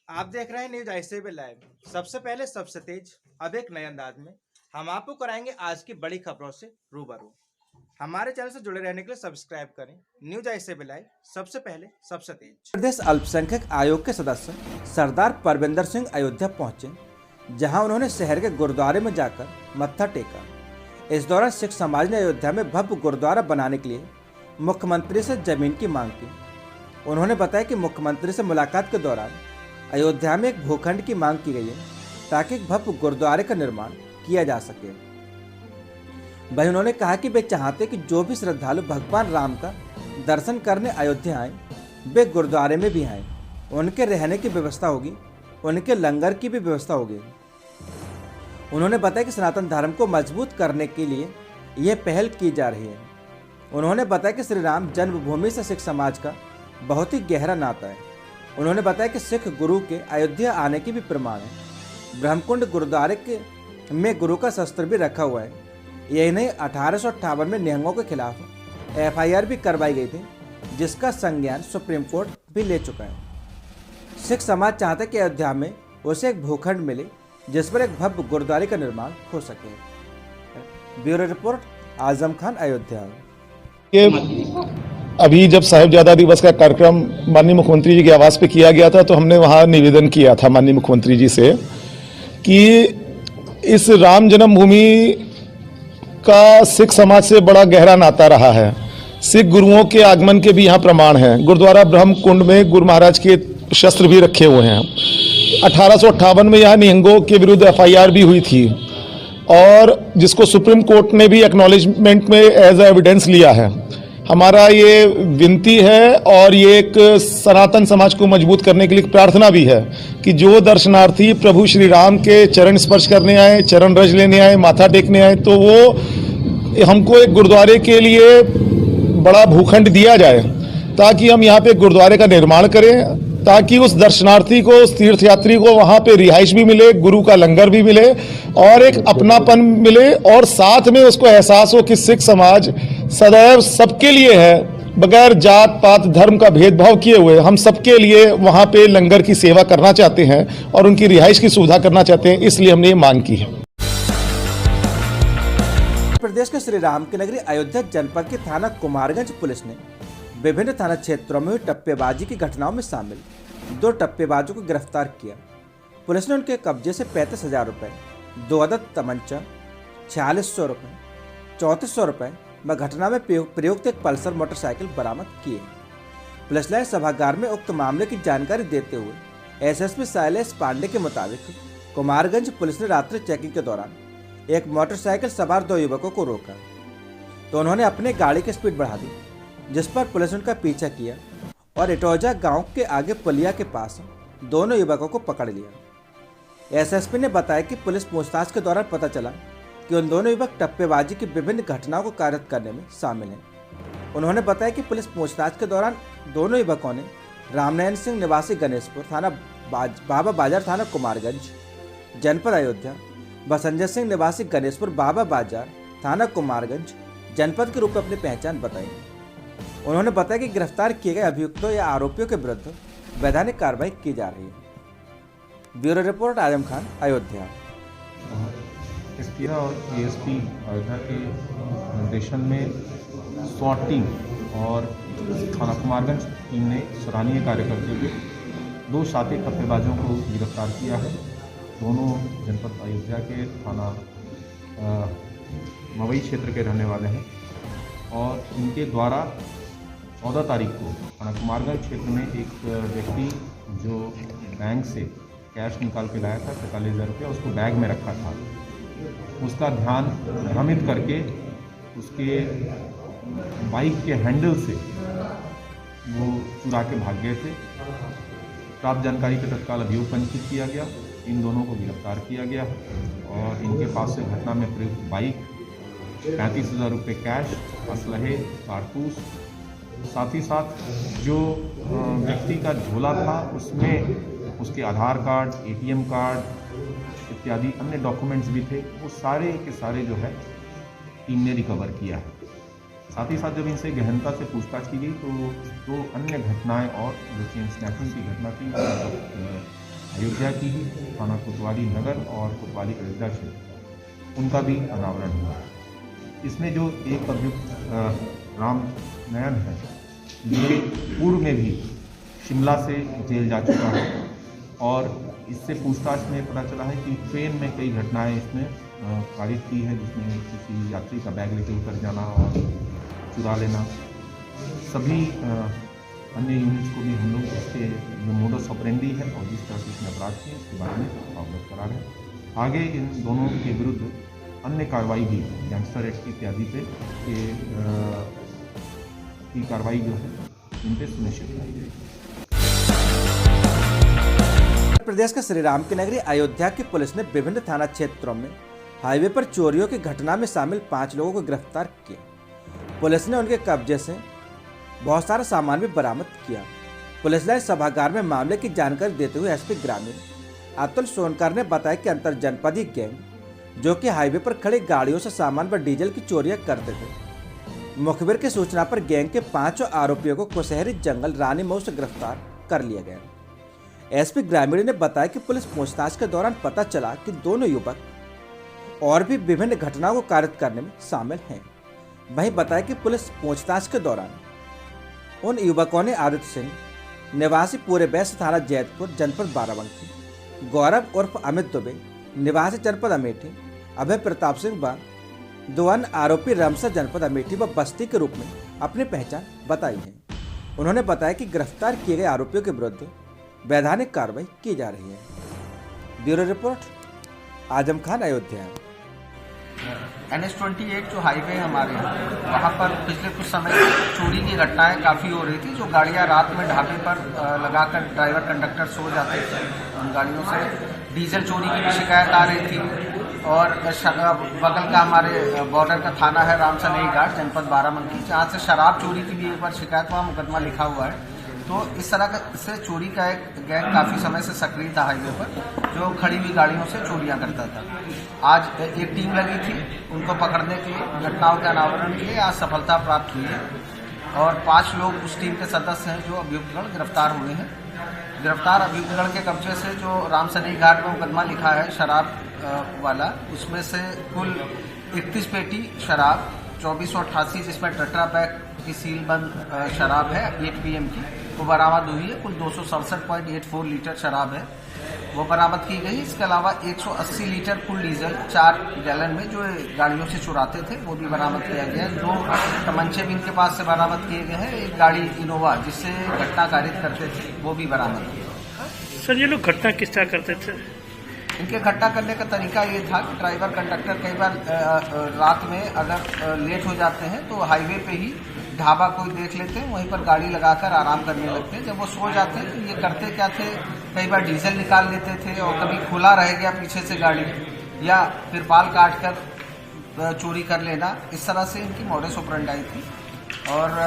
आप देख रहे हैं न्यूज ऐसे भी लाइव। सबसे पहले सबसे तेज, अब एक नए अंदाज में हम आपको कराएंगे आज की बड़ी खबरों से रूबरू। हमारे चैनल से जुड़े रहने के लिए सब्सक्राइब करें। न्यूज ऐसे भी लाइव, सबसे पहले सबसे तेज। प्रदेश अल्पसंख्यक आयोग के सदस्य सरदार परविंदर सिंह अयोध्या पहुंचे, जहां उन्होंने शहर के गुरुद्वारे में जाकर मत्था टेका। इस दौरान सिख समाज ने अयोध्या में भव्य गुरुद्वारा बनाने के लिए मुख्यमंत्री से जमीन की मांग की। उन्होंने बताया कि मुख्यमंत्री से मुलाकात के दौरान अयोध्या में एक भूखंड की मांग की गई है ताकि एक भव्य गुरुद्वारे का निर्माण किया जा सके। वहीं उन्होंने कहा कि वे चाहते कि जो भी श्रद्धालु भगवान राम का दर्शन करने अयोध्या आए, वे गुरुद्वारे में भी आए। उनके रहने की व्यवस्था होगी, उनके लंगर की भी व्यवस्था होगी। उन्होंने बताया कि सनातन धर्म को मजबूत करने के लिए यह पहल की जा रही है। उन्होंने बताया कि श्री राम जन्मभूमि से सिख समाज का बहुत ही गहरा नाता है। उन्होंने बताया कि सिख गुरु के अयोध्या आने की भी प्रमाण है। ब्रह्मकुंड गुरुद्वारे में गुरु का शस्त्र भी रखा हुआ है। यही नहीं, 1858 में निहंगों के खिलाफ FIR भी करवाई गई थी, जिसका संज्ञान सुप्रीम कोर्ट भी ले चुका है। सिख समाज चाहता है कि अयोध्या में उसे एक भूखंड मिले जिस पर एक भव्य गुरुद्वारे का निर्माण हो सके। Bureau report, Azam Khan, Ayodhya. अभी जब साहिबजादा दिवस का कार्यक्रम माननीय मुख्यमंत्री जी के आवास पे किया गया था, तो हमने वहां निवेदन किया था माननीय मुख्यमंत्री जी से कि इस राम जन्मभूमि का सिख समाज से बड़ा गहरा नाता रहा है। सिख गुरुओं के आगमन के भी यहाँ प्रमाण हैं। गुरुद्वारा ब्रह्मकुंड में गुरु महाराज के शस्त्र भी रखे हुए हैं। 1858 में यहाँ निहंगों के विरुद्ध FIR भी हुई थी, और जिसको सुप्रीम कोर्ट ने भी एक्नॉलेजमेंट में एज एविडेंस लिया है। हमारा ये विनती है और ये एक सनातन समाज को मजबूत करने के लिए प्रार्थना भी है कि जो दर्शनार्थी प्रभु श्री राम के चरण स्पर्श करने आए, चरण रज लेने आए, माथा टेकने आए, तो वो हमको एक गुरुद्वारे के लिए बड़ा भूखंड दिया जाए ताकि हम यहाँ पे गुरुद्वारे का निर्माण करें, ताकि उस दर्शनार्थी को, उस तीर्थयात्री को वहाँ पे रिहाइश भी मिले, गुरु का लंगर भी मिले और एक अपनापन मिले, और साथ में उसको एहसास हो कि सिख समाज सदैव सबके लिए है, बगैर जात पात धर्म का भेदभाव किए हुए हम सबके लिए वहाँ पे लंगर की सेवा करना चाहते हैं और उनकी रिहाइश की सुविधा करना चाहते हैं। इसलिए हमने ये मांग की है। प्रदेश के श्री राम की नगरी अयोध्या जनपद के थाना कुमारगंज पुलिस ने विभिन्न थाना क्षेत्रों में हुई टप्पेबाजी की घटनाओं में शामिल 2 टप्पेबाजों को गिरफ्तार किया। पुलिस ने उनके कब्जे से 35,000 रुपये, 2 अदद तमंचा, 4600 रुपये, 3400 रुपये व घटना में प्रयुक्त एक पल्सर मोटरसाइकिल बरामद किए। पुलिस लाइन सभागार में उक्त मामले की जानकारी देते हुए SSP शैलेश पांडे के मुताबिक कुमारगंज पुलिस ने रात्रि चेकिंग के दौरान एक मोटरसाइकिल सवार 2 युवकों को रोका, तो उन्होंने अपनी गाड़ी की स्पीड बढ़ा दी, जिस पर पुलिस ने उनका पीछा किया और इटौजा गांव के आगे पुलिया के पास दोनों युवकों को पकड़ लिया। SSP ने बताया कि पुलिस पूछताछ के दौरान पता चला कि उन दोनों युवक टप्पेबाजी की विभिन्न घटनाओं को कार्यरत करने में शामिल हैं। उन्होंने बताया कि पुलिस पूछताछ के दौरान दोनों युवकों ने रामनयन सिंह निवासी गणेशपुर थाना बाबा बाजार थाना कुमारगंज जनपद अयोध्या व संजय सिंह निवासी गणेशपुर बाबा बाजार थाना कुमारगंज जनपद के रूप में अपनी पहचान बताई। उन्होंने बताया कि गिरफ्तार किए गए अभियुक्तों या आरोपियों के विरुद्ध वैधानिक कार्रवाई की जा रही है। Bureau report, Azam Khan, Ayodhya. SP और ASP अयोध्या के निर्देशन में SWAT टीम और थाना कुमारगंज टीम ने सराहनीय कार्य करते हुए 2 शातिर टप्पेबाजों को गिरफ्तार किया है। दोनों जनपद अयोध्या के थाना मवई क्षेत्र के रहने वाले हैं और इनके द्वारा 14 तारीख को थाना कुमारगंज क्षेत्र में एक व्यक्ति जो बैंक से कैश निकाल के लाया था 45,000 रुपया, उसको बैग में रखा था, उसका ध्यान भ्रमित करके उसके बाइक के हैंडल से वो चुरा के भाग गए थे। प्राप्त जानकारी के तत्काल अभियोग पंजीकृत किया गया, इन दोनों को गिरफ्तार किया गया और इनके पास से घटना में प्रयुक्त बाइक, 35,000 रुपये कैश, असलहे, कारतूस, साथ ही साथ जो व्यक्ति का झोला था उसमें उसके आधार कार्ड, ATM कार्ड इत्यादि अन्य डॉक्यूमेंट्स भी थे, वो सारे के सारे जो है टीम ने रिकवर किया है। साथ ही साथ जब इनसे गहनता से पूछताछ की गई तो 2 अन्य घटनाएं और जो चेन स्नैचिंग की घटना थी अयोध्या की ही थाना कोतवाली नगर और कोतवाली अयोध्या क्षेत्र, उनका भी अनावरण हुआ। इसमें जो एक अभियुक्त राम नयन है, ये पूर्व में भी शिमला से जेल जा चुका है और इससे पूछताछ में पता चला है कि ट्रेन में कई घटनाएं इसने कारित की है, जिसमें किसी यात्री का बैग लेकर उतर जाना और चुरा लेना। सभी अन्य यूनिट्स को भी हम लोग इसके जो मोडस ऑपरेंडी है और जिस तरह से इसने अपराध किए उसके बारे में अवगत करा रहे हैं। आगे इन दोनों के विरुद्ध अन्य कार्रवाई भी गैंगस्टर एक्ट इत्यादि पे की कार्रवाई जो है इन पे सुनिश्चित की गई। प्रदेश के श्री राम की नगरी अयोध्या की पुलिस ने विभिन्न थाना क्षेत्रों में हाईवे पर चोरियों की घटना में शामिल 5 लोगों को गिरफ्तार किया। पुलिस ने उनके कब्जे से बहुत सारा सामान भी बरामद किया। पुलिस लाइन सभागार में मामले की जानकारी देते हुए एसपी ग्रामीण अतुल सोनकर ने बताया कि अंतर जनपदीय गैंग जो कि हाईवे पर खड़ी गाड़ियों से सामान व डीजल की चोरियां करते थे, मुखबिर की सूचना पर गैंग के 5 आरोपियों को कुशहरी जंगल रानी मऊ से गिरफ्तार कर लिया गया। एसपी ग्रामीण ने बताया कि पुलिस पूछताछ के दौरान पता चला कि दोनों युवक और भी विभिन्न घटनाओं को कारित करने में शामिल हैं। वहीं बताया कि पुलिस पूछताछ के दौरान उन युवकों ने आदित्य सिंह निवासी पूरे वैश्य थाना जैतपुर जनपद बाराबंकी, गौरव उर्फ अमित दुबे निवासी जनपद अमेठी, अभय प्रताप सिंह व 2 अन्य आरोपी रमसर जनपद अमेठी व बस्ती के रूप में अपनी पहचान बताई है। उन्होंने बताया कि गिरफ्तार किए गए आरोपियों के विरुद्ध वैधानिक कार्रवाई की जा रही है। Bureau report, Azam Khan, Ayodhya. NH-28 जो हाईवे है हमारे वहाँ पर पिछले कुछ समय से चोरी की घटनाएं काफ़ी हो रही थी। जो गाड़ियाँ रात में ढाबे पर लगाकर ड्राइवर कंडक्टर सो जाते थे, उन गाड़ियों से डीजल चोरी की भी शिकायत आ रही थी। और बगल का हमारे बॉर्डर का थाना है रामसनेही घाट जनपद बाराबंकी, जहाँ से शराब चोरी की भी एक बार शिकायत, वहाँ मुकदमा लिखा हुआ है। तो इस तरह से चोरी का एक गैंग काफ़ी समय से सक्रिय था हाईवे पर, जो खड़ी हुई गाड़ियों से चोरियां करता था। आज एक टीम लगी थी उनको पकड़ने के लिए, घटनाओं के अनावरण के लिए आज सफलता प्राप्त हुई है और 5 लोग उस टीम के सदस्य हैं जो अभियुक्तगण गिरफ्तार हुए हैं। गिरफ्तार अभियुक्तगण के कब्जे से जो रामसनेही घाट में मुकदमा लिखा है शराब वाला, उसमें से कुल 31 पेटी शराब, 2488 जिसमें टेट्रा पैक की सील बंद शराब है 8 PM की, वो बरामद हुई है। कुल 267.84 लीटर शराब है, वो बरामद की गई। इसके अलावा 180 लीटर फुल डीजल 4 गैलन में जो गाड़ियों से चुराते थे वो भी बरामद किया गया है। 2 तमंचे भी इनके पास से बरामद किए गए हैं। एक गाड़ी इनोवा जिससे घटना कारित करते थे वो भी बरामद किया। सर, ये लोग घटना किस तरह करते थे? इनके घटना करने का तरीका ये था कि ड्राइवर कंडक्टर कई बार रात में अगर लेट हो जाते हैं तो हाईवे पे ही ढाबा कोई देख लेते हैं, वहीं पर गाड़ी लगाकर आराम करने लगते हैं। जब वो सो जाते हैं तो ये करते क्या थे, कई बार डीजल निकाल लेते थे और कभी खुला रह गया पीछे से गाड़ी, या तिरपाल काट कर चोरी कर लेना। इस तरह से इनकी मॉडस ऑपरेंडाई थी और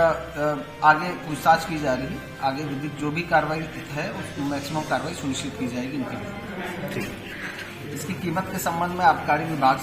आगे पूछताछ की जा रही है। आगे विधिक जो भी कार्रवाई है उस मैक्सिमम कार्रवाई सुनिश्चित की जाएगी इनके लिए। इसकी कीमत के संबंध में आबकारी विभाग